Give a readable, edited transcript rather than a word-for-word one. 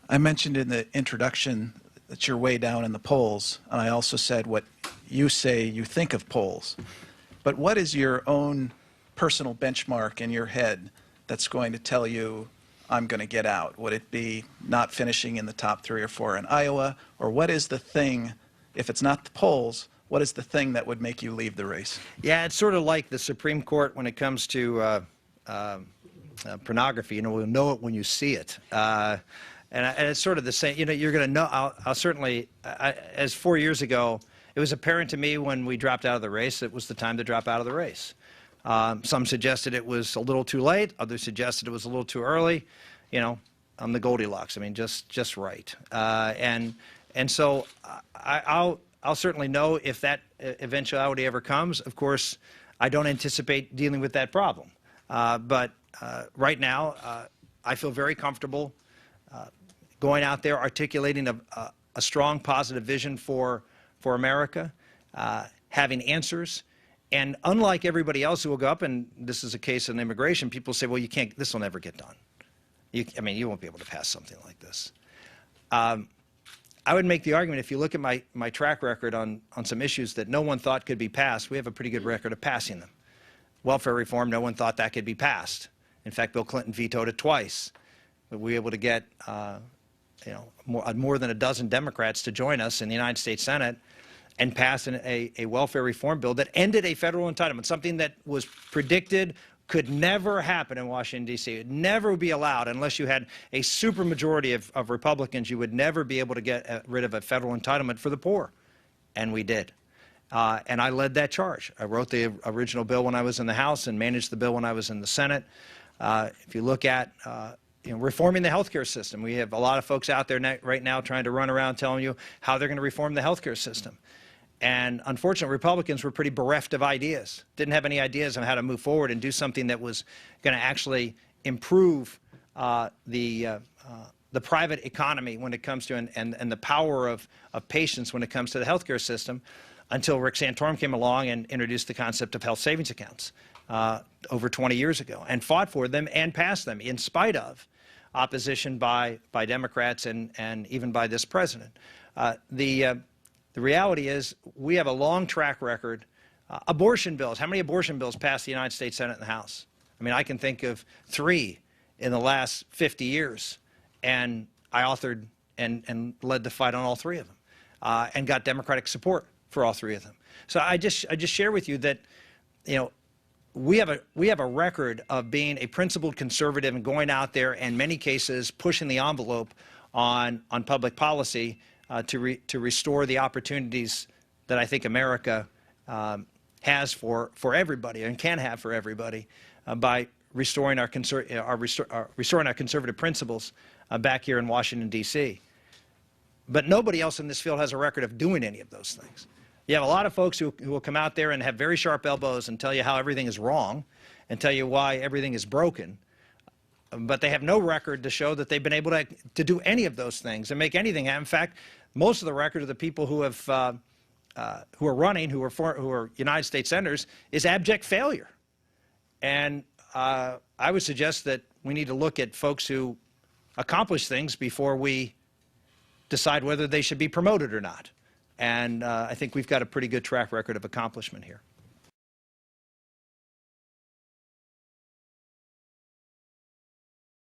I mentioned in the introduction that you're way down in the polls, and I also said what you say you think of polls. But what is your own personal benchmark in your head that's going to tell you I'm going to get out? Would it be not finishing in the top 3 or 4 in Iowa? Or what is the thing, if it's not the polls, what is the thing that would make you leave the race? Yeah, it's sort of like the Supreme Court when it comes to pornography. You know, we'll know it when you see it. And it's sort of the same. You know, you're going to know. I'll certainly, as 4 years ago, it was apparent to me when we dropped out of the race, it was the time to drop out of the race. Some suggested it was a little too late. Others suggested it was a little too early. You know, I'm the Goldilocks. I mean, just right. And so I'll certainly know if that eventuality ever comes. Of course, I don't anticipate dealing with that problem. But right now, I feel very comfortable going out there, articulating a strong, positive vision for America, having answers. And unlike everybody else who will go up, and this is a case in immigration, people say, well, you can't, this will never get done. I mean, you won't be able to pass something like this. I would make the argument, if you look at my track record on some issues that no one thought could be passed, we have a pretty good record of passing them. Welfare reform, no one thought that could be passed. In fact, Bill Clinton vetoed it twice. But we were able to get you know, more than a dozen Democrats to join us in the United States Senate and pass a welfare reform bill that ended a federal entitlement, something that was predicted could never happen in Washington, D.C. It would never be allowed unless you had a supermajority of Republicans. You would never be able to get rid of a federal entitlement for the poor. And we did. And I led that charge. I wrote the original bill when I was in the House and managed the bill when I was in the Senate. If you look at you know, reforming the healthcare system, we have a lot of folks out there right now trying to run around telling you how they're going to reform the healthcare system. And unfortunately, Republicans were pretty bereft of ideas, didn't have any ideas on how to move forward and do something that was going to actually improve the private economy when it comes to, and the power of patients when it comes to the healthcare system, until Rick Santorum came along and introduced the concept of health savings accounts over 20 years ago, and fought for them and passed them in spite of opposition by Democrats and even by this president. The reality is we have a long track record. Abortion bills, how many abortion bills passed the United States Senate and the House? I mean, I can think of 3 in the last 50 years, and I authored and led the fight on all 3 of them, and got Democratic support for all 3 of them. So I just share with you that, you know, we have a record of being a principled conservative and going out there, in many cases, pushing the envelope on public policy to restore the opportunities that I think America has for everybody and can have for everybody by restoring our conservative principles back here in Washington, D.C. But nobody else in this field has a record of doing any of those things. You have a lot of folks who will come out there and have very sharp elbows and tell you how everything is wrong and tell you why everything is broken. But they have no record to show that they've been able to do any of those things and make anything happen. In fact, most of the record of the people who have who are running, who are United States senators, is abject failure. And I would suggest that we need to look at folks who accomplish things before we decide whether they should be promoted or not. And I think we've got a pretty good track record of accomplishment here.